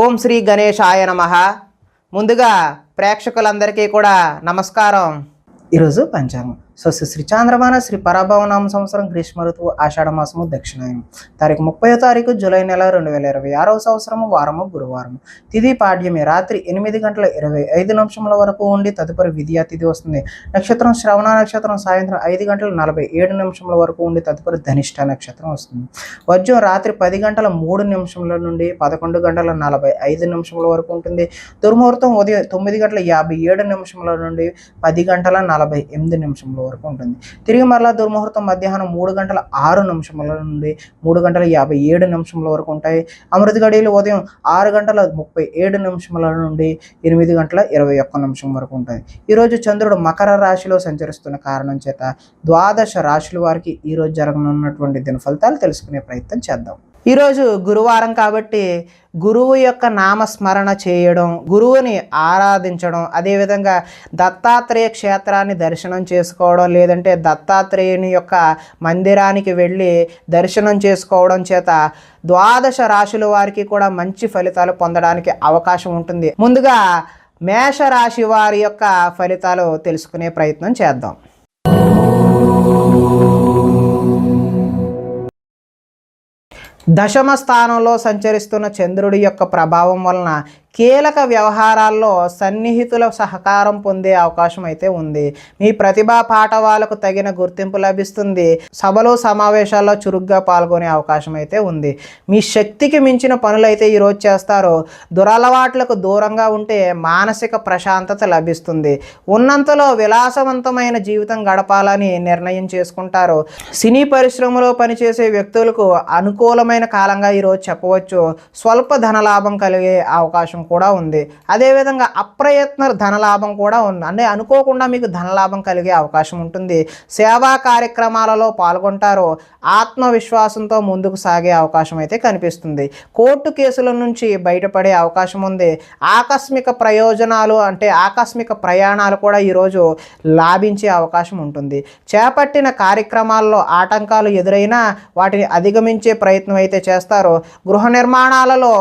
ఓం శ్రీ గణేశాయ నమః. ముందుగా ప్రేక్షకులందరికీ కూడా నమస్కారం. ఈరోజు పంచాంగం శ్రీ చాంద్రమాన శ్రీ పరాభవనామ సంవత్సరం గ్రీష్మ ఋతువు ఆషాఢమాసము దక్షిణాయనం తారీఖు 30 జూలై నెల 2026వ సంవత్సరము వారము గురువారం. తిథి పాడ్యమి రాత్రి 8:25 వరకు ఉండి తదుపరి విద్యా తిథి వస్తుంది. నక్షత్రం శ్రవణ నక్షత్రం సాయంత్రం 5:47 వరకు ఉండి తదుపరి ధనిష్ట నక్షత్రం వస్తుంది. వర్జం రాత్రి 10:03 నుండి 11:45 వరకు ఉంటుంది. దుర్ముహూర్తం ఉదయం 9:57 నుండి 10:48 వరకు ఉంటుంది. తిరిగి మరలా దుర్ముహూర్తం మధ్యాహ్నం 3:06 నుండి 3:57 వరకు ఉంటాయి. అమృత గడియలు ఉదయం 6:37 నుండి 8:21 వరకు ఉంటాయి. ఈరోజు చంద్రుడు మకర రాశిలో సంచరిస్తున్న కారణం చేత ద్వాదశ రాశుల వారికి ఈరోజు జరగనున్నటువంటి దిన ఫలితాలు తెలుసుకునే ప్రయత్నం చేద్దాం. ఈరోజు గురువారం కాబట్టి గురువు యొక్క నామస్మరణ చేయడం, గురువుని ఆరాధించడం, అదేవిధంగా దత్తాత్రేయ క్షేత్రాన్ని దర్శనం చేసుకోవడం, లేదంటే దత్తాత్రేయుని యొక్క మందిరానికి వెళ్ళి దర్శనం చేసుకోవడం చేత ద్వాదశ రాశుల వారికి కూడా మంచి ఫలితాలు పొందడానికి అవకాశం ఉంటుంది. ముందుగా మేషరాశి వారి యొక్క ఫలితాలు తెలుసుకునే ప్రయత్నం చేద్దాం. దశమ స్థానంలో సంచరిస్తున్న చంద్రుడి యొక్క ప్రభావం వలన కీలక వ్యవహారాల్లో సన్నిహితుల సహకారం పొందే అవకాశం అయితే ఉంది. మీ ప్రతిభా పాఠవాలకు తగిన గుర్తింపు లభిస్తుంది. సభలు సమావేశాల్లో చురుగ్గా పాల్గొనే అవకాశం అయితే ఉంది. మీ శక్తికి మించిన పనులైతే ఈరోజు చేస్తారు. దురలవాట్లకు దూరంగా ఉంటే మానసిక ప్రశాంతత లభిస్తుంది. ఉన్నంతలో విలాసవంతమైన జీవితం గడపాలని నిర్ణయం చేసుకుంటారు. సినీ పరిశ్రమలో పనిచేసే వ్యక్తులకు అనుకూలమైన కాలంగా ఈరోజు చెప్పవచ్చు. స్వల్ప ధనలాభం కలిగే అవకాశం కూడా ఉంది. అదేవిధంగా అప్రయత్న ధనలాభం కూడా ఉంది. అంటే అనుకోకుండా మీకు ధనలాభం కలిగే అవకాశం ఉంటుంది. సేవా కార్యక్రమాలలో పాల్గొంటారు. ఆత్మవిశ్వాసంతో ముందుకు సాగే అవకాశం అయితే కనిపిస్తుంది. కోర్టు కేసుల నుంచి బయటపడే అవకాశం ఉంది. ఆకస్మిక ప్రయోజనాలు అంటే ఆకస్మిక ప్రయాణాలు కూడా ఈరోజు లాభించే అవకాశం ఉంటుంది. చేపట్టిన కార్యక్రమాల్లో ఆటంకాలు ఎదురైనా వాటిని అధిగమించే ప్రయత్నం అయితే చేస్తారు. గృహ నిర్మాణాలలో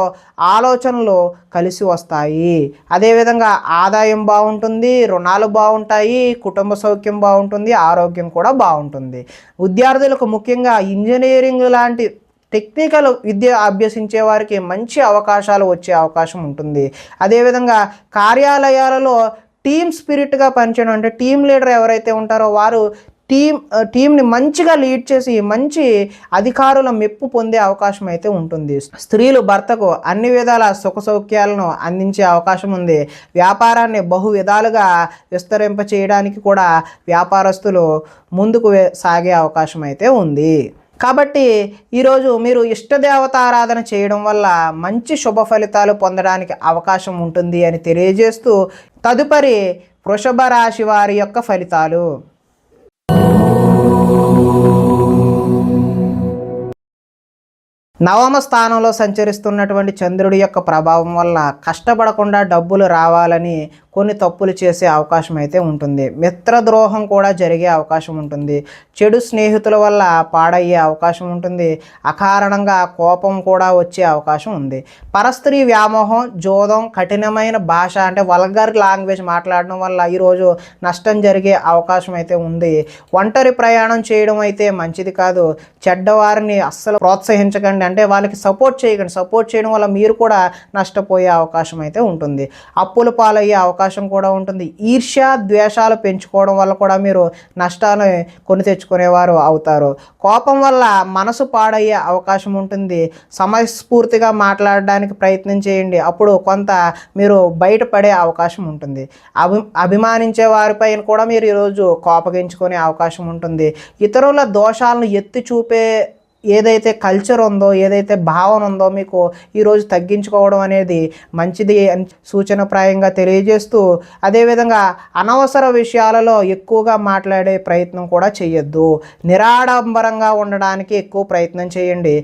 ఆలోచనలు కలిసి వస్తాయి. అదేవిధంగా ఆదాయం బాగుంటుంది, రుణాలు బాగుంటాయి, కుటుంబ సౌఖ్యం బాగుంటుంది, ఆరోగ్యం కూడా బాగుంటుంది. విద్యార్థులకు ముఖ్యంగా ఇంజనీరింగ్ లాంటి టెక్నికల్ విద్య అభ్యసించే వారికి మంచి అవకాశాలు వచ్చే అవకాశం ఉంటుంది. అదేవిధంగా కార్యాలయాలలో టీమ్ స్పిరిట్గా పనిచేయడం, అంటే టీం లీడర్ ఎవరైతే ఉంటారో వారు టీంని మంచిగా లీడ్ చేసి మంచి అధికారుల మెప్పు పొందే అవకాశం అయితే ఉంటుంది. స్త్రీలు భర్తకు అన్ని విధాల సుఖ సౌఖ్యాలను అందించే అవకాశం ఉంది. వ్యాపారాన్ని బహు విధాలుగా విస్తరింప చేయడానికి కూడా వ్యాపారస్తులు ముందుకు సాగే అవకాశం అయితే ఉంది. కాబట్టి ఈరోజు మీరు ఇష్టదేవత ఆరాధన చేయడం వల్ల మంచి శుభ ఫలితాలు పొందడానికి అవకాశం ఉంటుంది అని తెలియజేస్తూ తదుపరి వృషభ రాశి వారి యొక్క ఫలితాలు. నవమ స్థానంలో సంచరిస్తున్నటువంటి చంద్రుడి యొక్క ప్రభావం వల్ల కష్టపడకుండా డబ్బులు రావాలని కొన్ని తప్పులు చేసే అవకాశం అయితే ఉంటుంది. మిత్రద్రోహం కూడా జరిగే అవకాశం ఉంటుంది. చెడు స్నేహితుల వల్ల పాడయ్యే అవకాశం ఉంటుంది. అకారణంగా కోపం కూడా వచ్చే అవకాశం ఉంది. పరస్త్రీ వ్యామోహం, జోదం, కఠినమైన భాష అంటే వల్గర్ లాంగ్వేజ్ మాట్లాడడం వల్ల ఈరోజు నష్టం జరిగే అవకాశం అయితే ఉంది. ఒంటరి ప్రయాణం చేయడం అయితే మంచిది కాదు. చెడ్డవారిని అస్సలు ప్రోత్సహించకండి, అంటే వాళ్ళకి సపోర్ట్ చేయకండి. సపోర్ట్ చేయడం వల్ల మీరు కూడా నష్టపోయే అవకాశం అయితే ఉంటుంది. అప్పుల పాలయ్యే అవకాశం కూడా ఉంటుంది. ఈర్ష్య ద్వేషాలు పెంచుకోవడం వల్ల కూడా మీరు నష్టాన్ని కొని తెచ్చుకునేవారు అవుతారు. కోపం వల్ల మనసు పాడయ్యే అవకాశం ఉంటుంది. సమయస్ఫూర్తిగా మాట్లాడడానికి ప్రయత్నం చేయండి, అప్పుడు కొంత మీరు బయటపడే అవకాశం ఉంటుంది. అభిమానించే వారిపైన కూడా మీరు ఈరోజు కోపగించుకునే అవకాశం ఉంటుంది. ఇతరుల దోషాలను ఎత్తి చూపే ఏదైతే కల్చర్ ఉందో, ఏదైతే భావన ఉందో మీకు ఈరోజు తగ్గించుకోవడం అనేది మంచిది అని సూచనప్రాయంగా తెలియజేస్తూ, అదేవిధంగా అనవసర విషయాలలో ఎక్కువగా మాట్లాడే ప్రయత్నం కూడా చేయొద్దు. నిరాడంబరంగా ఉండడానికి ఎక్కువ ప్రయత్నం చేయండి.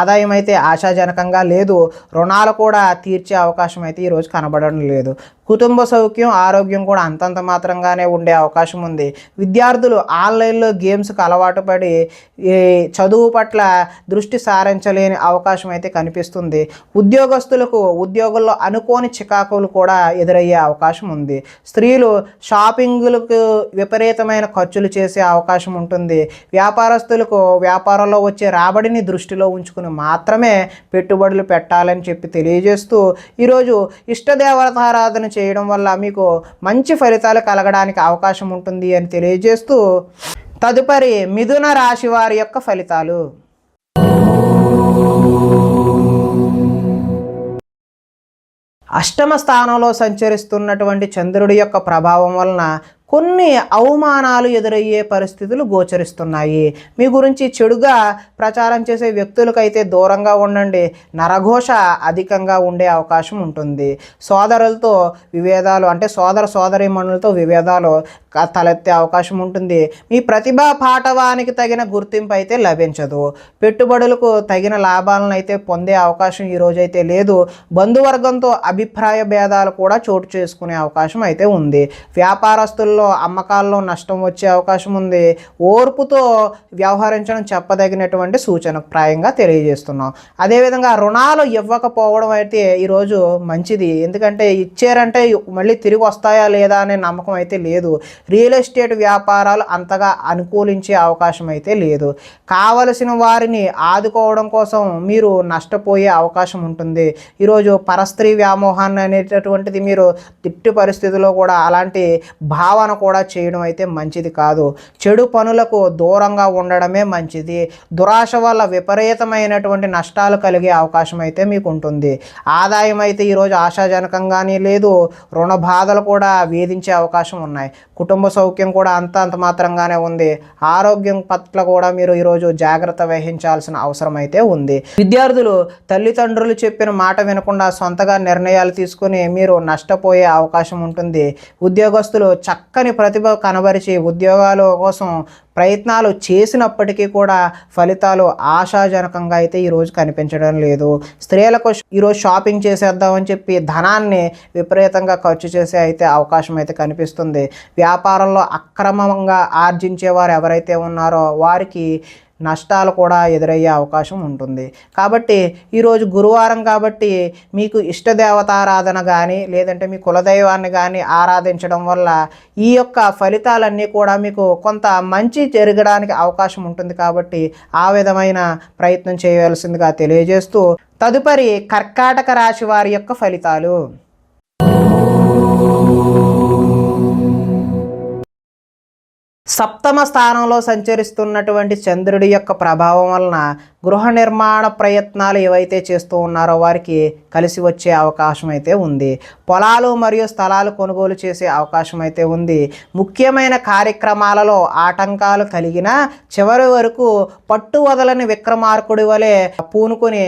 ఆదాయం అయితే ఆశాజనకంగా లేదు. రుణాలు కూడా తీర్చే అవకాశం అయితే ఈరోజు కనబడడం లేదు. కుటుంబ సౌఖ్యం, ఆరోగ్యం కూడా అంతంత మాత్రంగానే ఉండే అవకాశం ఉంది. విద్యార్థులు ఆన్లైన్లో గేమ్స్కి అలవాటు పడి చదువు పట్ల దృష్టి సారించలేని అవకాశం అయితే కనిపిస్తుంది. ఉద్యోగస్తులకు ఉద్యోగుల్లో అనుకోని చికాకులు కూడా ఎదురయ్యే అవకాశం ఉంది. స్త్రీలు షాపింగ్లకు విపరీతమైన ఖర్చులు చేసే అవకాశం ఉంటుంది. వ్యాపారస్తులకు వ్యాపారంలో వచ్చే రాబడిని దృష్టిలో ఉంచుకుని మాత్రమే పెట్టుబడులు పెట్టాలని చెప్పి తెలియజేస్తూ, ఈరోజు ఇష్టదేవతారాధన చేయడం వల్ల మీకు మంచి ఫలితాలు కలగడానికి అవకాశం ఉంటుంది అని తెలియజేస్తూ, తదుపరి మిథున రాశి వారి యొక్క ఫలితాలు. అష్టమ స్థానంలో సంచరిస్తున్నటువంటి చంద్రుడి యొక్క ప్రభావం వలన కొన్ని అవమానాలు ఎదురయ్యే పరిస్థితులు గోచరిస్తున్నాయి. మీ గురించి చెడుగా ప్రచారం చేసే వ్యక్తులకైతే దూరంగా ఉండండి. నరఘోష అధికంగా ఉండే అవకాశం ఉంటుంది. సోదరులతో విభేదాలు, అంటే సోదరీమణులతో విభేదాలు తలెత్తే అవకాశం ఉంటుంది. మీ ప్రతిభా పాటవానికి తగిన గుర్తింపు అయితే లభించదు. పెట్టుబడులకు తగిన లాభాలను అయితే పొందే అవకాశం ఈరోజైతే లేదు. బంధువర్గంతో అభిప్రాయ భేదాలు కూడా చోటు చేసుకునే అవకాశం అయితే ఉంది. వ్యాపారస్తుల్లో అమ్మకాల్లో నష్టం వచ్చే అవకాశం ఉంది. ఓర్పుతో వ్యవహరించడం చెప్పదగినటువంటి సూచన ప్రాయంగా తెలియజేస్తున్నాం. అదేవిధంగా రుణాలు ఇవ్వకపోవడం అయితే ఈరోజు మంచిది. ఎందుకంటే ఇచ్చారంటే మళ్ళీ తిరిగి వస్తాయా లేదా అనే నమ్మకం అయితే లేదు. రియల్ ఎస్టేట్ వ్యాపారాలు అంతగా అనుకూలించే అవకాశం అయితే లేదు. కావలసిన వారిని ఆదుకోవడం కోసం మీరు నష్టపోయే అవకాశం ఉంటుంది. ఈరోజు పరస్త్రీ వ్యామోహాన్ని అనేటటువంటిది మీరు తిట్టి పరిస్థితుల్లో కూడా అలాంటి భావన కూడా చేయడం అయితే మంచిది కాదు. చెడు పనులకు దూరంగా ఉండడమే మంచిది. దురాశ వల్ల విపరీతమైనటువంటి నష్టాలు కలిగే అవకాశం అయితే మీకు ఉంటుంది. ఆదాయం అయితే ఈరోజు ఆశాజనకంగానే లేదు. రుణ బాధలు కూడా వేధించే అవకాశం ఉన్నాయి. కుటుంబ సౌఖ్యం కూడా అంత మాత్రంగానే ఉంది. ఆరోగ్యం పట్ల కూడా మీరు ఈరోజు జాగ్రత్త వహించాల్సిన అవసరం అయితే ఉంది. విద్యార్థులు తల్లిదండ్రులు చెప్పిన మాట వినకుండా సొంతగా నిర్ణయాలు తీసుకుని మీరు నష్టపోయే అవకాశం ఉంటుంది. ఉద్యోగస్తులు చక్కని ప్రతిభ కనబరిచి ఉద్యోగాల కోసం ప్రయత్నాలు చేసినప్పటికీ కూడా ఫలితాలు ఆశాజనకంగా అయితే ఈరోజు కనిపించడం లేదు. స్త్రీలకు ఈరోజు షాపింగ్ చేసేద్దామని చెప్పి ధనాన్ని విపరీతంగా ఖర్చు చేసే అయితే అవకాశం అయితే కనిపిస్తుంది. వ్యాపారంలో అక్రమంగా ఆర్జించేవారు ఎవరైతే ఉన్నారో వారికి నష్టాలు కూడా ఎదురయ్యే అవకాశం ఉంటుంది. కాబట్టి ఈరోజు గురువారం కాబట్టి మీకు ఇష్టదేవతారాధన కానీ లేదంటే మీ కులదైవాన్ని కానీ ఆరాధించడం వల్ల ఈ యొక్క ఫలితాలన్నీ కూడా మీకు కొంత మంచి జరగడానికి అవకాశం ఉంటుంది. కాబట్టి ఆ విధమైన ప్రయత్నం చేయవలసిందిగా తెలియజేస్తూ, తదుపరి కర్కాటక రాశి వారి యొక్క ఫలితాలు. సప్తమ స్థానంలో సంచరిస్తున్నటువంటి చంద్రుడి యొక్క ప్రభావం వలన గృహ నిర్మాణ ప్రయత్నాలు ఏవైతే చేస్తూ ఉన్నారో వారికి కలిసి వచ్చే అవకాశం అయితే ఉంది. పొలాలు మరియు స్థలాలు కొనుగోలు చేసే అవకాశం అయితే ఉంది. ముఖ్యమైన కార్యక్రమాలలో ఆటంకాలు కలిగినా చివరి వరకు పట్టు వదలని విక్రమార్కుడి వలె పూనుకొని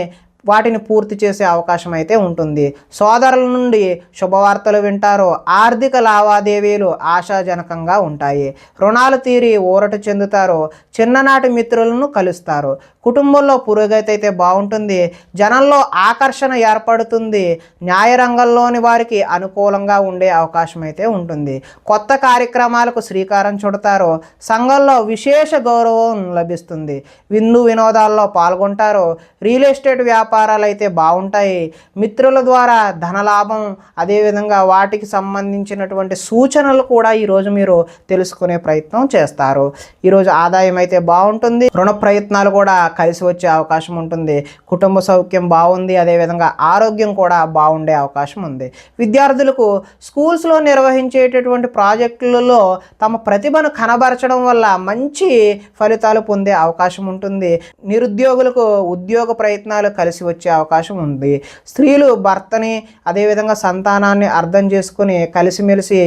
వాటిని పూర్తి చేసే అవకాశం అయితే ఉంటుంది. సోదరుల నుండి శుభవార్తలు వింటారు. ఆర్థిక లావాదేవీలు ఆశాజనకంగా ఉంటాయి. రుణాలు తీరి ఊరట చెందుతారు. చిన్ననాటి మిత్రులను కలుస్తారు. కుటుంబంలో పురోగతి అయితే బాగుంటుంది. జనంలో ఆకర్షణ ఏర్పడుతుంది. న్యాయరంగంలోని వారికి అనుకూలంగా ఉండే అవకాశం అయితే ఉంటుంది. కొత్త కార్యక్రమాలకు శ్రీకారం చుడతారు. సంఘంలో విశేష గౌరవం లభిస్తుంది. విందు వినోదాల్లో పాల్గొంటారు. రియల్ ఎస్టేట్ వ్యాపారాలు అయితే బాగుంటాయి. మిత్రుల ద్వారా ధనలాభం, అదేవిధంగా వాటికి సంబంధించినటువంటి సూచనలు కూడా ఈరోజు మీరు తెలుసుకునే ప్రయత్నం చేస్తారు. ఈరోజు ఆదాయం అయితే బాగుంటుంది. రుణ ప్రయత్నాలు కూడా కలిసి వచ్చే అవకాశం ఉంటుంది. కుటుంబ సౌఖ్యం బాగుంది. అదేవిధంగా ఆరోగ్యం కూడా బాగుండే అవకాశం ఉంది. విద్యార్థులకు స్కూల్స్లో నిర్వహించేటటువంటి ప్రాజెక్టులలో తమ ప్రతిభను కనబరచడం వల్ల మంచి ఫలితాలు పొందే అవకాశం ఉంటుంది. నిరుద్యోగులకు ఉద్యోగ ప్రయత్నాలు కలిసి వచ్చే అవకాశం ఉంది. స్త్రీలు భర్తని అదేవిధంగా సంతానాన్ని అర్థం చేసుకుని కలిసిమెలిసి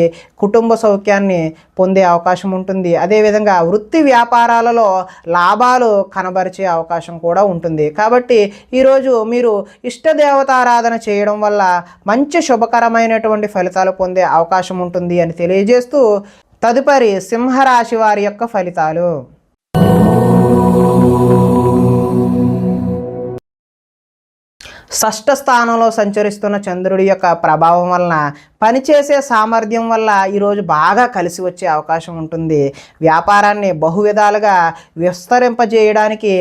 కుటుంబ సౌఖ్యాన్ని పొందే అవకాశం ఉంటుంది. అదేవిధంగా వృత్తి వ్యాపారాలలో లాభాలు కనబరిచే అవకాశం కూడా ఉంటుంది. కాబట్టి ఈరోజు మీరు ఇష్టదేవతారాధన చేయడం వల్ల మంచి శుభకరమైనటువంటి ఫలితాలు పొందే అవకాశం ఉంటుంది అని తెలియజేస్తూ, తదుపరి సింహరాశి వారి యొక్క ఫలితాలు. షష్ఠ స్థానంలో సంచరిస్తున్న చంద్రుడి యొక్క ప్రభావం వలన పనిచేసే సామర్థ్యం వల్ల ఈరోజు బాగా కలిసి వచ్చే అవకాశం ఉంటుంది. వ్యాపారాన్ని బహువిధాలుగా విస్తరింపజేయడానికి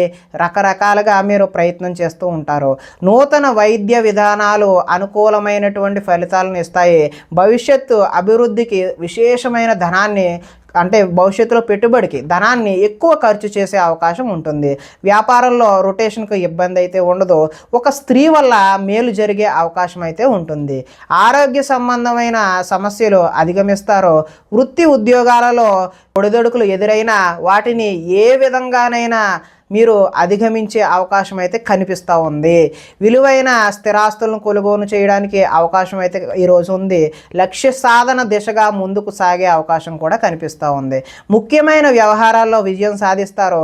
రకరకాలుగా మీరు ప్రయత్నం చేస్తూ ఉంటారు. నూతన వైద్య విధానాలు అనుకూలమైనటువంటి ఫలితాలను ఇస్తాయి. భవిష్యత్తు అభివృద్ధికి విశేషమైన ధనాన్ని అంటే భవిష్యత్తులో పెట్టుబడికి ధనాన్ని ఎక్కువ ఖర్చు చేసే అవకాశం ఉంటుంది. వ్యాపారంలో రొటేషన్కు ఇబ్బంది అయితే ఉండదు. ఒక స్త్రీ వల్ల మేలు జరిగే అవకాశం అయితే ఉంటుంది. ఆరోగ్య సంబంధమైన సమస్యలు అధిగమిస్తారు. వృత్తి ఉద్యోగాలలో ఒడిదొడుకులు ఎదురైనా వాటిని ఏ విధంగానైనా మీరు అధిగమించే అవకాశం అయితే కనిపిస్తూ ఉంది. విలువైన స్థిరాస్తులను కొనుగోలు చేయడానికి అవకాశం అయితే ఈరోజు ఉంది. లక్ష్య సాధన దిశగా ముందుకు సాగే అవకాశం కూడా కనిపిస్తూ ఉంది. ముఖ్యమైన వ్యవహారాల్లో విజయం సాధిస్తారు.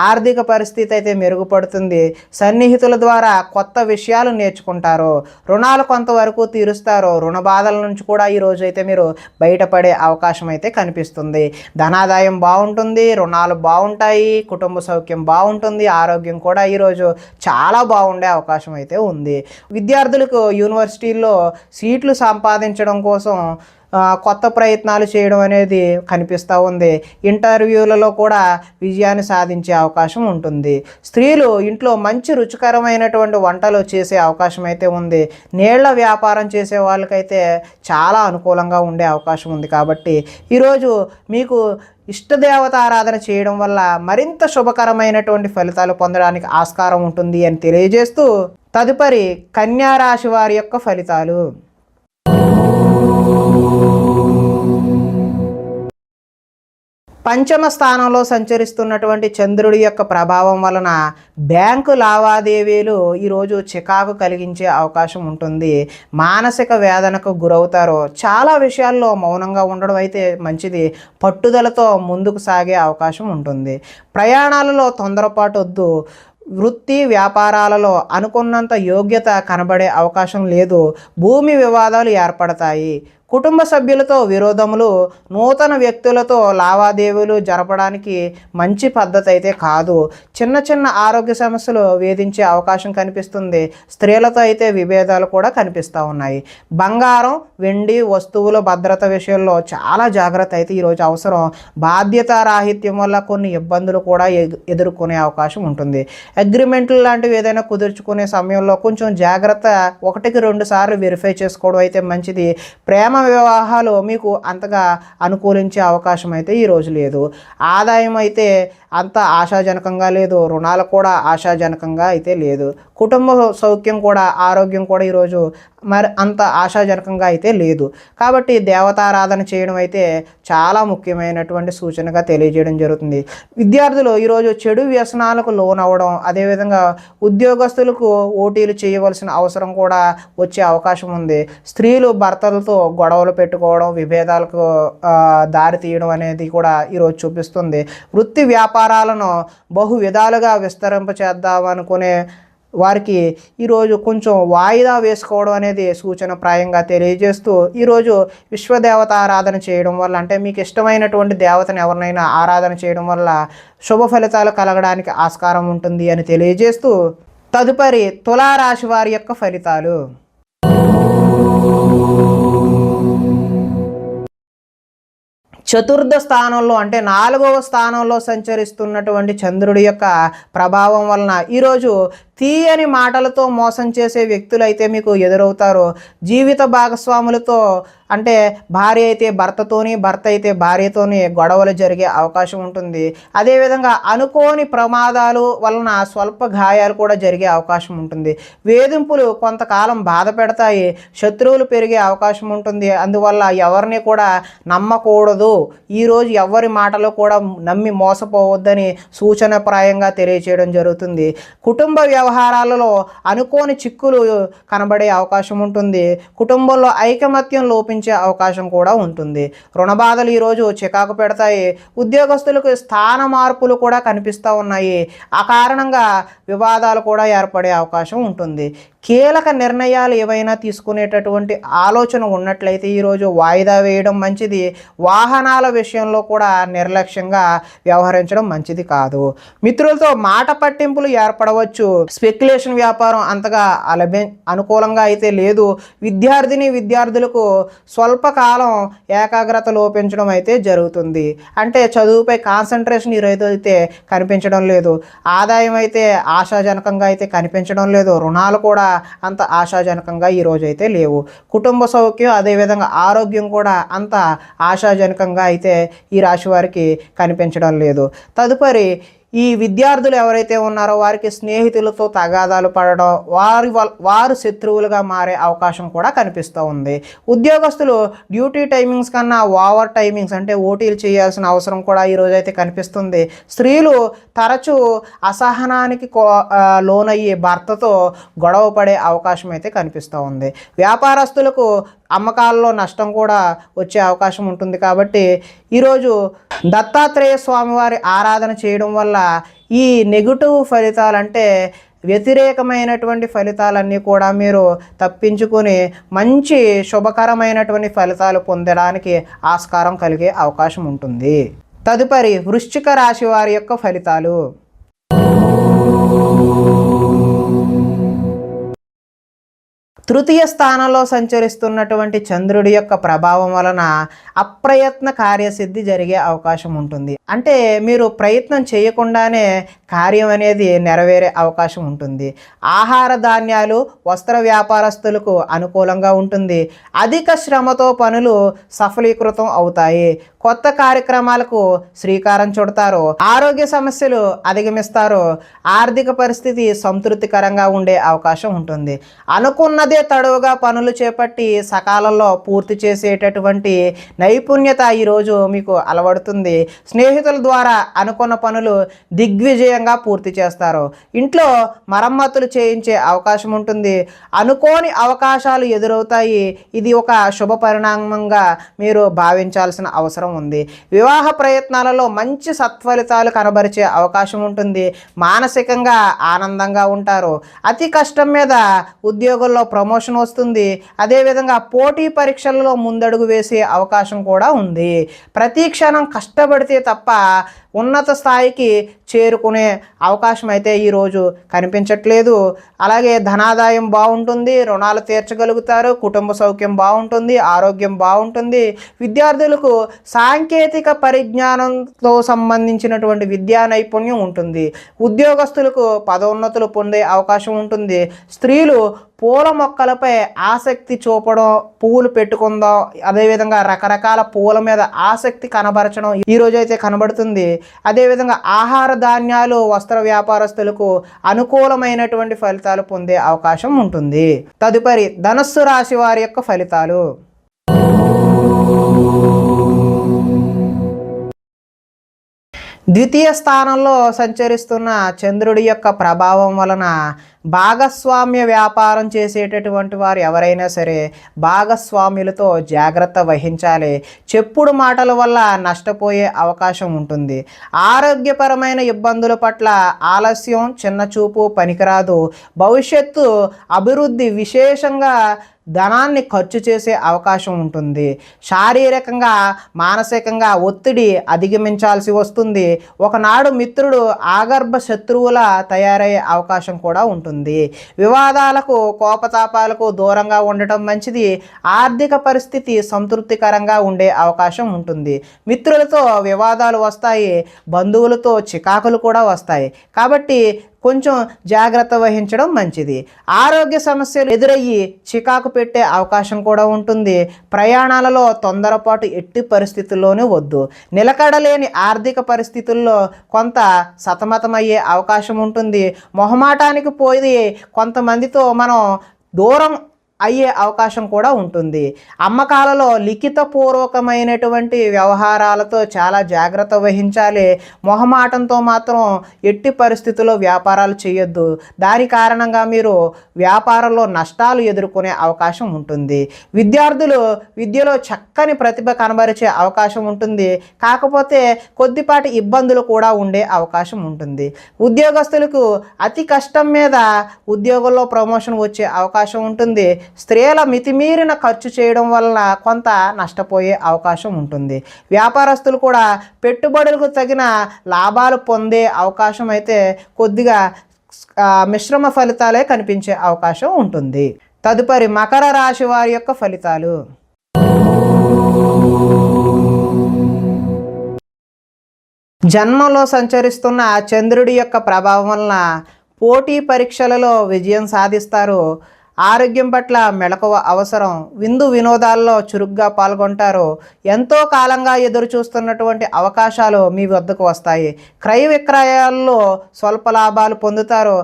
ఆర్థిక పరిస్థితి అయితే మెరుగుపడుతుంది. సన్నిహితుల ద్వారా కొత్త విషయాలు నేర్చుకుంటారు. రుణాలు కొంతవరకు తీరుస్తారు. రుణ బాధల నుంచి కూడా ఈరోజు అయితే మీరు బయటపడే అవకాశం అయితే కనిపిస్తుంది. ధనాదాయం బాగుంటుంది. రుణాలు బాగుంటాయి. కుటుంబ సౌఖ్యం బాగుంటుంది. ఆరోగ్యం కూడా ఈరోజు చాలా బాగుండే అవకాశం అయితే ఉంది. విద్యార్థులకు యూనివర్సిటీల్లో సీట్లు సంపాదించడం కోసం కొత్త ప్రయత్నాలు చేయడం అనేది కనిపిస్తూ ఉంది. ఇంటర్వ్యూలలో కూడా విజయాన్ని సాధించే అవకాశం ఉంటుంది. స్త్రీలు ఇంట్లో మంచి రుచికరమైనటువంటి వంటలు చేసే అవకాశం అయితే ఉంది. నీళ్ల వ్యాపారం చేసే వాళ్ళకైతే చాలా అనుకూలంగా ఉండే అవకాశం ఉంది. కాబట్టి ఈరోజు మీకు ఇష్టదేవత ఆరాధన చేయడం వల్ల మరింత శుభకరమైనటువంటి ఫలితాలు పొందడానికి ఆస్కారం ఉంటుంది అని తెలియజేస్తూ తదుపరి కన్యా రాశి వారి యొక్క ఫలితాలు. పంచమ స్థానంలో సంచరిస్తున్నటువంటి చంద్రుడి యొక్క ప్రభావం వలన బ్యాంకు లావాదేవీలు ఈరోజు చికాకు కలిగించే అవకాశం ఉంటుంది. మానసిక వేదనకు గురవుతారు. చాలా విషయాల్లో మౌనంగా ఉండడం అయితే మంచిది. పట్టుదలతో ముందుకు సాగే అవకాశం ఉంటుంది. ప్రయాణాలలో తొందరపాటు వద్దు. వృత్తి వ్యాపారాలలో అనుకున్నంత యోగ్యత కనబడే అవకాశం లేదు. భూమి వివాదాలు ఏర్పడతాయి. కుటుంబ సభ్యులతో విరోధములు, నూతన వ్యక్తులతో లావాదేవీలు జరపడానికి మంచి పద్ధతి అయితే కాదు. చిన్న చిన్న ఆరోగ్య సమస్యలు వేధించే అవకాశం కనిపిస్తుంది. స్త్రీలతో అయితే విభేదాలు కూడా కనిపిస్తూ ఉన్నాయి. బంగారం వెండి వస్తువుల భద్రత విషయంలో చాలా జాగ్రత్త అయితే ఈరోజు అవసరం. బాధ్యతారాహిత్యం వల్ల కొన్ని ఇబ్బందులు కూడా ఎదుర్కొనే అవకాశం ఉంటుంది. అగ్రిమెంట్లు లాంటివి ఏదైనా కుదుర్చుకునే సమయంలో కొంచెం జాగ్రత్త 1-2 సార్లు వెరిఫై చేసుకోవడం అయితే మంచిది. ప్రేమ వివాహాలు మీకు అంతగా అనుకూలించే అవకాశం అయితే ఈరోజు లేదు. ఆదాయం అయితే అంత ఆశాజనకంగా లేదు. రుణాలు కూడా ఆశాజనకంగా అయితే లేదు. కుటుంబ సౌఖ్యం కూడా ఆరోగ్యం కూడా ఈరోజు మరి అంత ఆశాజనకంగా అయితే లేదు. కాబట్టి దేవతారాధన చేయడం అయితే చాలా ముఖ్యమైనటువంటి సూచనగా తెలియజేయడం జరుగుతుంది. విద్యార్థులు ఈరోజు చెడు వ్యసనాలకు లోనవ్వడం, అదేవిధంగా ఉద్యోగస్తులకు ఓటీలు చేయవలసిన అవసరం కూడా వచ్చే అవకాశం ఉంది. స్త్రీలు భర్తలతో గొడవలు పెట్టుకోవడం, విభేదాలకు దారి తీయడం అనేది కూడా ఈరోజు చూపిస్తుంది. వృత్తి వ్యాపారాలను బహు విధాలుగా విస్తరింపచేద్దామనుకునే వారికి ఈరోజు కొంచెం వాయిదా వేసుకోవడం అనేది సూచనప్రాయంగా తెలియజేస్తూ ఈరోజు విశ్వదేవత ఆరాధన చేయడం వల్ల, అంటే మీకు ఇష్టమైనటువంటి దేవతను ఎవరినైనా ఆరాధన చేయడం వల్ల శుభ ఫలితాలు కలగడానికి ఆస్కారం ఉంటుంది అని తెలియజేస్తూ తదుపరి తులారాశి వారి యొక్క ఫలితాలు. చతుర్థ స్థానంలో అంటే 4వ స్థానంలో సంచరిస్తున్నటువంటి చంద్రుడి యొక్క ప్రభావం వలన ఈరోజు తీయని మాటలతో మోసం చేసే వ్యక్తులు అయితే మీకు ఎదురవుతారు. జీవిత భాగస్వాములతో అంటే భార్య అయితే భర్తతోని, భర్త అయితే భార్యతోని గొడవలు జరిగే అవకాశం ఉంటుంది. అదేవిధంగా అనుకోని ప్రమాదాలు వలన స్వల్ప గాయాలు కూడా జరిగే అవకాశం ఉంటుంది. వేధింపులు కొంతకాలం బాధ పెడతాయి. శత్రువులు పెరిగే అవకాశం ఉంటుంది. అందువల్ల ఎవరిని కూడా నమ్మకూడదు. ఈరోజు ఎవరి మాటలు కూడా నమ్మి మోసపోవద్దని సూచనప్రాయంగా తెలియచేయడం జరుగుతుంది. కుటుంబ వ్యవహారాలలో అనుకోని చిక్కులు కనబడే అవకాశం ఉంటుంది. కుటుంబంలో ఐకమత్యం లోపించే అవకాశం కూడా ఉంటుంది. రుణ బాధలు ఈరోజు చికాకు పెడతాయి. ఉద్యోగస్తులకు స్థాన మార్పులు కూడా కనిపిస్తూ ఉన్నాయి. ఆ కారణంగా వివాదాలు కూడా ఏర్పడే అవకాశం ఉంటుంది. కీలక నిర్ణయాలు ఏవైనా తీసుకునేటటువంటి ఆలోచన ఉన్నట్లయితే ఈరోజు వాయిదా వేయడం మంచిది. వాహనాల విషయంలో కూడా నిర్లక్ష్యంగా వ్యవహరించడం మంచిది కాదు. మిత్రులతో మాట పట్టింపులు ఏర్పడవచ్చు. స్పెక్యులేషన్ వ్యాపారం అంతగా అనుకూలంగా అయితే లేదు. విద్యార్థులకు స్వల్పకాలం ఏకాగ్రత లోపించడం అయితే జరుగుతుంది. అంటే చదువుపై కాన్సన్ట్రేషన్ ఈరోజు అయితే కనిపించడం లేదు. ఆదాయం అయితే ఆశాజనకంగా అయితే కనిపించడం లేదు. రుణాలు కూడా అంత ఆశాజనకంగా ఈరోజు అయితే లేవు. కుటుంబ సౌఖ్యం అదేవిధంగా ఆరోగ్యం కూడా అంత ఆశాజనకంగా అయితే ఈ రాశి వారికి కనిపించడం లేదు. తదుపరి ఈ విద్యార్థులు ఎవరైతే ఉన్నారో వారికి స్నేహితులతో తగాదాలు పడడం, వారు శత్రువులుగా మారే అవకాశం కూడా కనిపిస్తూ ఉంది. ఉద్యోగస్తులు డ్యూటీ టైమింగ్స్ కన్నా ఓవర్ టైమింగ్స్ అంటే ఓటీలు చేయాల్సిన అవసరం కూడా ఈరోజు అయితే కనిపిస్తుంది. స్త్రీలు తరచూ అసహనానికి లోనయ్యే భర్తతో గొడవ పడే అవకాశం అయితే కనిపిస్తూ ఉంది. వ్యాపారస్తులకు అమ్మకాల్లో నష్టం కూడా వచ్చే అవకాశం ఉంటుంది. కాబట్టి ఈరోజు దత్తాత్రేయ స్వామివారి ఆరాధన చేయడం వల్ల ఈ నెగిటివ్ ఫలితాలు అంటే వ్యతిరేకమైనటువంటి ఫలితాలన్నీ కూడా మీరు తప్పించుకొని మంచి శుభకరమైనటువంటి ఫలితాలు పొందడానికి ఆస్కారం కలిగే అవకాశం ఉంటుంది. తదుపరి వృశ్చిక రాశి వారి యొక్క ఫలితాలు. తృతీయ స్థానంలో సంచరిస్తున్నటువంటి చంద్రుడి యొక్క ప్రభావం వలన అప్రయత్న కార్యసిద్ధి జరిగే అవకాశం ఉంటుంది. అంటే మీరు ప్రయత్నం చేయకుండానే కార్యం అనేది నెరవేరే అవకాశం ఉంటుంది. ఆహార ధాన్యాలు వస్త్ర వ్యాపారస్తులకు అనుకూలంగా ఉంటుంది. అధిక శ్రమతో పనులు సఫలీకృతం అవుతాయి. కొత్త కార్యక్రమాలకు శ్రీకారం చుడతారు. ఆరోగ్య సమస్యలు అధిగమిస్తారు. ఆర్థిక పరిస్థితి సంతృప్తికరంగా ఉండే అవకాశం ఉంటుంది. అనుకున్నదే తడవుగా పనులు చేపట్టి సకాలంలో పూర్తి చేసేటటువంటి నైపుణ్యత ఈరోజు మీకు అలవడుతుంది. స్నేహితుల ద్వారా అనుకున్న పనులు దిగ్విజయంగా పూర్తి చేస్తారు. ఇంట్లో మరమ్మతులు చేయించే అవకాశం ఉంటుంది. అనుకోని అవకాశాలు ఎదురవుతాయి. ఇది ఒక శుభ పరిణామంగా మీరు భావించాల్సిన అవసరం ఉంది. వివాహ ప్రయత్నాలలో మంచి సత్ఫలితాలు కనబరిచే అవకాశం ఉంటుంది. మానసికంగా ఆనందంగా ఉంటారు. అతి కష్టం మీద ఉద్యోగుల్లో ప్రమోషన్ వస్తుంది. అదేవిధంగా పోటీ పరీక్షలలో ముందడుగు వేసే అవకాశం కూడా ఉంది. ప్రతి క్షణం కష్టపడితే తప్ప ఉన్నత స్థాయికి చేరుకునే అవకాశం అయితే ఈరోజు కనిపించట్లేదు. అలాగే ధనాదాయం బాగుంటుంది. రుణాలు తీర్చగలుగుతారు. కుటుంబ సౌఖ్యం బాగుంటుంది. ఆరోగ్యం బాగుంటుంది. విద్యార్థులకు సాంకేతిక పరిజ్ఞానంతో సంబంధించినటువంటి విద్యా నైపుణ్యం ఉంటుంది. ఉద్యోగస్తులకు పదోన్నతులు పొందే అవకాశం ఉంటుంది. స్త్రీలు పూల మొక్కలపై ఆసక్తి చూపడం, పువ్వులు పెట్టుకుందాం, అదేవిధంగా రకరకాల పువ్వుల మీద ఆసక్తి కనబరచడం ఈరోజు అయితే కనబడుతుంది. అదేవిధంగా ఆహార ధాన్యాలు వస్త్ర వ్యాపారస్తులకు అనుకూలమైనటువంటి ఫలితాలు పొందే అవకాశం ఉంటుంది. తదుపరి ధనస్సు రాశి వారి యొక్క ఫలితాలు. ద్వితీయ స్థానంలో సంచరిస్తున్న చంద్రుడి యొక్క ప్రభావం వలన భాగస్వామ్య వ్యాపారం చేసేటటువంటి వారు ఎవరైనా సరే భాగస్వాములతో జాగ్రత్త వహించాలి. చెప్పుడు మాటల వల్ల నష్టపోయే అవకాశం ఉంటుంది. ఆరోగ్యపరమైన ఇబ్బందుల పట్ల ఆలస్యం, చిన్నచూపు పనికిరాదు. భవిష్యత్తు అభివృద్ధి విశేషంగా ధనాన్ని ఖర్చు చేసే అవకాశం ఉంటుంది. శారీరకంగా మానసికంగా ఒత్తిడి అధిగమించాల్సి వస్తుంది. ఒకనాడు మిత్రుడు ఆగర్భ శత్రువుల తయారయ్యే అవకాశం కూడా ఉంటుంది. వివాదాలకు కోపతాపాలకు దూరంగా ఉండటం మంచిది. ఆర్థిక పరిస్థితి సంతృప్తికరంగా ఉండే అవకాశం ఉంటుంది. మిత్రులతో వివాదాలు వస్తాయి. బంధువులతో చికాకులు కూడా వస్తాయి. కాబట్టి కొంచెం జాగ్రత్త వహించడం మంచిది. ఆరోగ్య సమస్యలు ఎదురయ్యి చికాకు పెట్టే అవకాశం కూడా ఉంటుంది. ప్రయాణాలలో తొందరపాటు ఎట్టి పరిస్థితుల్లోనూ వద్దు. నిలకడలేని ఆర్థిక పరిస్థితుల్లో కొంత సతమతమయ్యే అవకాశం ఉంటుంది. మొహమాటానికి పోయి కొంతమందితో మనం దూరం అయ్యే అవకాశం కూడా ఉంటుంది. అమ్మకాలలో లిఖితపూర్వకమైనటువంటి వ్యవహారాలతో చాలా జాగ్రత్త వహించాలి. మొహమాటంతో మాత్రం ఎట్టి పరిస్థితుల్లో వ్యాపారాలు చేయొద్దు. దాని కారణంగా మీరు వ్యాపారంలో నష్టాలు ఎదుర్కొనే అవకాశం ఉంటుంది. విద్యార్థులు విద్యలో చక్కని ప్రతిభ కనబరిచే అవకాశం ఉంటుంది. కాకపోతే కొద్దిపాటి ఇబ్బందులు కూడా ఉండే అవకాశం ఉంటుంది. ఉద్యోగస్తులకు అతి కష్టం మీద ఉద్యోగంలో ప్రమోషన్ వచ్చే అవకాశం ఉంటుంది. స్త్రీల మితిమీరిన ఖర్చు చేయడం వలన కొంత నష్టపోయే అవకాశం ఉంటుంది. వ్యాపారస్తులు కూడా పెట్టుబడులకు తగిన లాభాలు పొందే అవకాశం అయితే కొద్దిగా మిశ్రమ ఫలితాలే కనిపించే అవకాశం ఉంటుంది. తదుపరి మకర రాశి వారి యొక్క ఫలితాలు. జన్మలో సంచరిస్తున్న చంద్రుడి యొక్క ప్రభావం వలన పోటీ పరీక్షలలో విజయం సాధిస్తారు. ఆరోగ్యం పట్ల మెలకువ అవసరం. విందు వినోదాల్లో చురుగ్గా పాల్గొంటారు. ఎంతో కాలంగా ఎదురు చూస్తున్నటువంటి అవకాశాలు మీ వద్దకు వస్తాయి. క్రయ విక్రయాల్లో స్వల్ప లాభాలు పొందుతారు.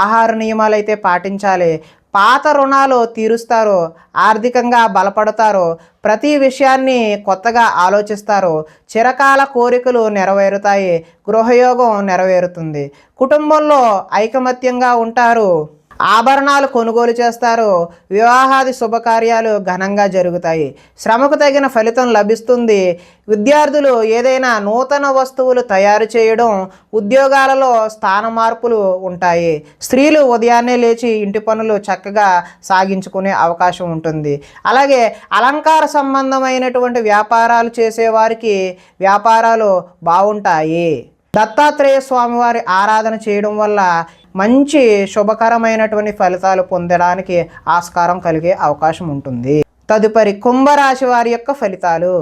ఆహార నియమాలు అయితే పాటించాలి. పాత రుణాలు తీరుస్తారు. ఆర్థికంగా బలపడతారు. ప్రతి విషయాన్ని కొత్తగా ఆలోచిస్తారు. చిరకాల కోరికలు నెరవేరుతాయి. గృహయోగం నెరవేరుతుంది. కుటుంబంలో ఐకమత్యంగా ఉంటారు. ఆభరణాలు కొనుగోలు చేస్తారు. వివాహాది శుభకార్యాలు ఘనంగా జరుగుతాయి. శ్రమకు తగిన ఫలితం లభిస్తుంది. విద్యార్థులు ఏదైనా నూతన వస్తువులు తయారు చేయడం, ఉద్యోగాలలో స్థాన మార్పులు ఉంటాయి. స్త్రీలు ఉదయాన్నే లేచి ఇంటి పనులు చక్కగా సాగించుకునే అవకాశం ఉంటుంది. అలాగే అలంకార సంబంధమైనటువంటి వ్యాపారాలు చేసేవారికి వ్యాపారాలు బాగుంటాయి. దత్తాత్రేయ స్వామివారి ఆరాధన చేయడం వల్ల మంచి శుభకరమైనటువంటి ఫలితాలు పొందడానికి ఆస్కారం కలిగే అవకాశం ఉంటుంది. తదుపరి కుంభరాశి వారి యొక్క ఫలితాలు.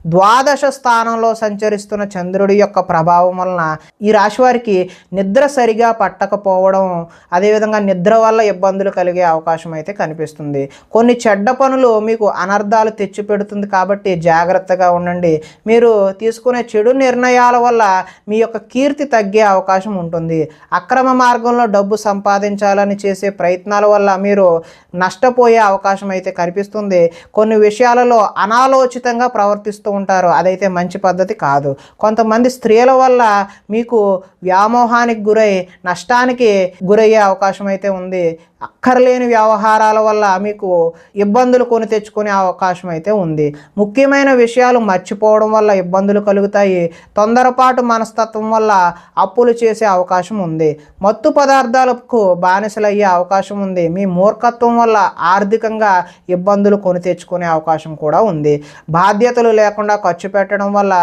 ద్వాదశ స్థానంలో సంచరిస్తున్న చంద్రుడి యొక్క ప్రభావం వలన ఈ రాశి వారికి నిద్ర సరిగా పట్టకపోవడం, అదేవిధంగా నిద్ర వల్ల ఇబ్బందులు కలిగే అవకాశం అయితే కనిపిస్తుంది. కొన్ని చెడ్డ పనులు మీకు అనర్థాలు తెచ్చిపెడుతుంది కాబట్టి జాగ్రత్తగా ఉండండి. మీరు తీసుకునే చెడు నిర్ణయాల వల్ల మీ యొక్క కీర్తి తగ్గే అవకాశం ఉంటుంది. అక్రమ మార్గంలో డబ్బు సంపాదించాలని చేసే ప్రయత్నాల వల్ల మీరు నష్టపోయే అవకాశం అయితే కనిపిస్తుంది. కొన్ని విషయాలలో అనాలోచితంగా ప్రవర్తిస్తూ ఉంటారు. అదైతే మంచి పద్ధతి కాదు. కొంతమంది స్త్రీల వల్ల మీకు వ్యామోహానికి గురై నష్టానికి గురయ్యే అవకాశం అయితే ఉంది. అక్కర్లేని వ్యవహారాల వల్ల మీకు ఇబ్బందులు కొని తెచ్చుకునే అవకాశం అయితే ఉంది. ముఖ్యమైన విషయాలు మర్చిపోవడం వల్ల ఇబ్బందులు కలుగుతాయి. తొందరపాటు మనస్తత్వం వల్ల అప్పులు చేసే అవకాశం ఉంది. మత్తు పదార్థాలకు బానిసలయ్యే అవకాశం ఉంది. మీ మూర్ఖత్వం వల్ల ఆర్థికంగా ఇబ్బందులు కొని తెచ్చుకునే అవకాశం కూడా ఉంది. బాధ్యతలు లేకుండా ఖర్చు పెట్టడం వల్ల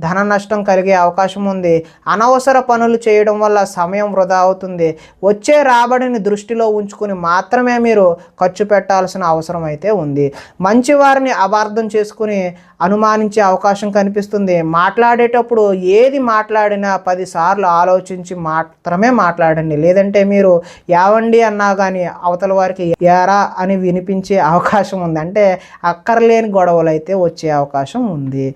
ధన నష్టం కలిగే అవకాశం ఉంది. అనవసర పనులు చేయడం వల్ల సమయం వృధా అవుతుంది. వచ్చే రాబడిని దృష్టిలో ఉంచుకుని మాత్రమే మీరు ఖర్చు పెట్టాల్సిన అవసరం అయితే ఉంది. మంచి వారిని అపార్థం చేసుకుని అనుమానించే అవకాశం కనిపిస్తుంది. మాట్లాడేటప్పుడు ఏది మాట్లాడినా 10 సార్లు ఆలోచించి మాత్రమే మాట్లాడండి. లేదంటే మీరు యావండి అన్నా కానీ అవతల వారికి యారా అని వినిపించే అవకాశం ఉంది. అంటే అక్కర్లేని గొడవలు అయితే వచ్చే అవకాశం ఉంది.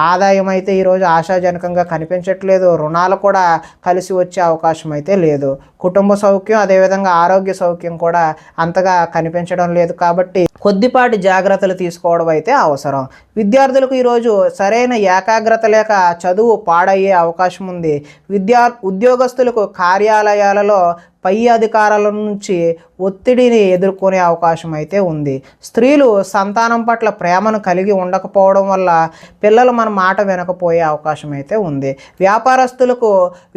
ఆదాయం అయితే ఈరోజు ఆశాజనకంగా కనిపించట్లేదు. రుణాలు కూడా కలిసి వచ్చే అవకాశం అయితే లేదు. కుటుంబ సౌఖ్యం, అదేవిధంగా ఆరోగ్య సౌఖ్యం కూడా అంతగా కనిపించడం లేదు. కాబట్టి కొద్దిపాటి జాగ్రత్తలు తీసుకోవడం అయితే అవసరం. విద్యార్థులకు ఈరోజు సరైన ఏకాగ్రత లేక చదువు పాడయ్యే అవకాశం ఉంది. ఉద్యోగస్తులకు కార్యాలయాలలో పై అధికారుల నుంచి ఒత్తిడిని ఎదుర్కొనే అవకాశం అయితే ఉంది. స్త్రీలు సంతానం పట్ల ప్రేమను కలిగి ఉండకపోవడం వల్ల పిల్లలు మన మాట వినకపోయే అవకాశం అయితే ఉంది. వ్యాపారస్తులకు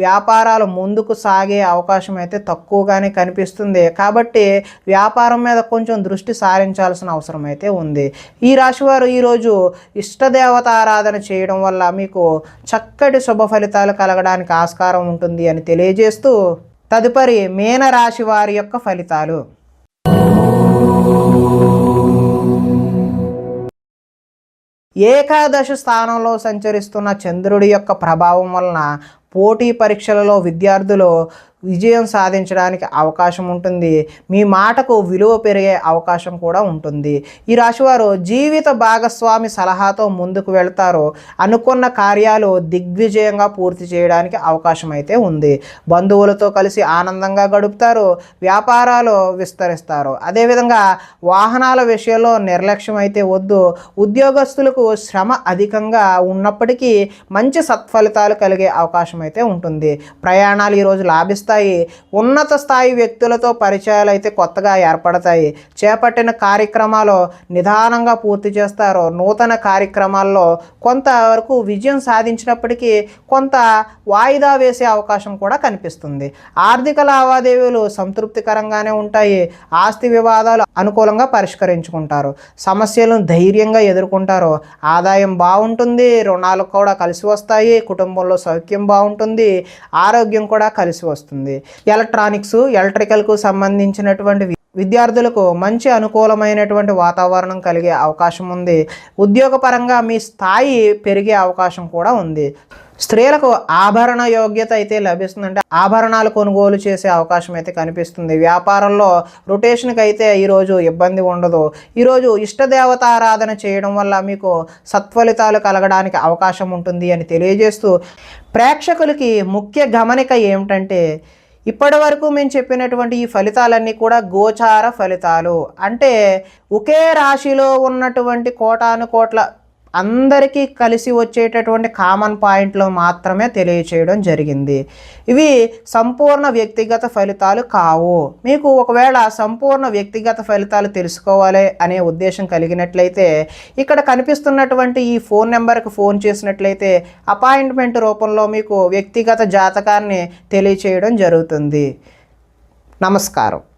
వ్యాపారాలు ముందుకు సాగే అవకాశం అయితే తక్కువగానే కనిపిస్తుంది. కాబట్టి వ్యాపారం మీద కొంచెం దృష్టి సారించాల్సిన అవసరం అయితే ఉంది. ఈ రాశివారు ఈరోజు ఇష్టదేవత ఆరాధన చేయడం వల్ల మీకు చక్కటి శుభ ఫలితాలు కలగడానికి ఆస్కారం ఉంటుంది అని తెలియజేస్తూ తదుపరి మీనరాశి వారి యొక్క ఫలితాలు. ఏకాదశ స్థానంలో సంచరిస్తున్న చంద్రుడి యొక్క ప్రభావం వలన పోటీ పరీక్షలలో విద్యార్థులు విజయం సాధించడానికి అవకాశం ఉంటుంది. మీ మాటకు విలువ పెరిగే అవకాశం కూడా ఉంటుంది. ఈ రాశివారు జీవిత భాగస్వామి సలహాతో ముందుకు వెళ్తారు. అనుకున్న కార్యాలు దిగ్విజయంగా పూర్తి చేయడానికి అవకాశం అయితే ఉంది. బంధువులతో కలిసి ఆనందంగా గడుపుతారు. వ్యాపారాలు విస్తరిస్తారు. అదేవిధంగా వాహనాల విషయంలో నిర్లక్ష్యం అయితే వద్దు. ఉద్యోగస్తులకు శ్రమ అధికంగా ఉన్నప్పటికీ మంచి సత్ఫలితాలు కలిగే అవకాశం అయితే ఉంటుంది. ప్రయాణాలు ఈరోజు లాభిస్తాయి. ఉన్నత స్థాయి వ్యక్తులతో పరిచయాలు అయితే కొత్తగా ఏర్పడతాయి. చేపట్టిన కార్యక్రమాలు నిదానంగా పూర్తి చేస్తారు. నూతన కార్యక్రమాల్లో కొంతవరకు విజయం సాధించినప్పటికీ కొంత వాయిదా వేసే అవకాశం కూడా కనిపిస్తుంది. ఆర్థిక లావాదేవీలు సంతృప్తికరంగానే ఉంటాయి. ఆస్తి వివాదాలు అనుకూలంగా పరిష్కరించుకుంటారు. సమస్యలను ధైర్యంగా ఎదుర్కొంటారు. ఆదాయం బాగుంటుంది. రుణాలు కూడా కలిసి వస్తాయి. కుటుంబంలో సౌఖ్యం బాగుంటుంది. ఆరోగ్యం కూడా కలిసి వస్తుంది. ఎలక్ట్రానిక్స్, ఎలక్ట్రికల్కు సంబంధించినటువంటి విద్యార్థులకు మంచి అనుకూలమైనటువంటి వాతావరణం కలిగే అవకాశం ఉంది. ఉద్యోగపరంగా మీ స్థాయి పెరిగే అవకాశం కూడా ఉంది. స్త్రీలకు ఆభరణ యోగ్యత అయితే లభిస్తుందంటే ఆభరణాలు కొనుగోలు చేసే అవకాశం అయితే కనిపిస్తుంది. వ్యాపారంలో రొటేషన్కి అయితే ఈరోజు ఇబ్బంది ఉండదు. ఈరోజు ఇష్టదేవతారాధన చేయడం వల్ల మీకు సత్ఫలితాలు కలగడానికి అవకాశం ఉంటుంది అని తెలియజేస్తూ, ప్రేక్షకులకి ముఖ్య గమనిక ఏమిటంటే ఇప్పటి వరకు మేము చెప్పినటువంటి ఈ ఫలితాలన్నీ కూడా గోచార ఫలితాలు. అంటే ఒకే రాశిలో ఉన్నటువంటి కోటాను కోట్ల అందరికీ కలిసి వచ్చేటటువంటి కామన్ పాయింట్లు మాత్రమే తెలియచేయడం జరిగింది. ఇవి సంపూర్ణ వ్యక్తిగత ఫలితాలు కావు. మీకు ఒకవేళ సంపూర్ణ వ్యక్తిగత ఫలితాలు తెలుసుకోవాలి అనే ఉద్దేశం కలిగినట్లయితే ఇక్కడ కనిపిస్తున్నటువంటి ఈ ఫోన్ నెంబర్కి ఫోన్ చేసినట్లయితే అపాయింట్మెంట్ రూపంలో మీకు వ్యక్తిగత జాతకాన్ని తెలియచేయడం జరుగుతుంది. నమస్కారం.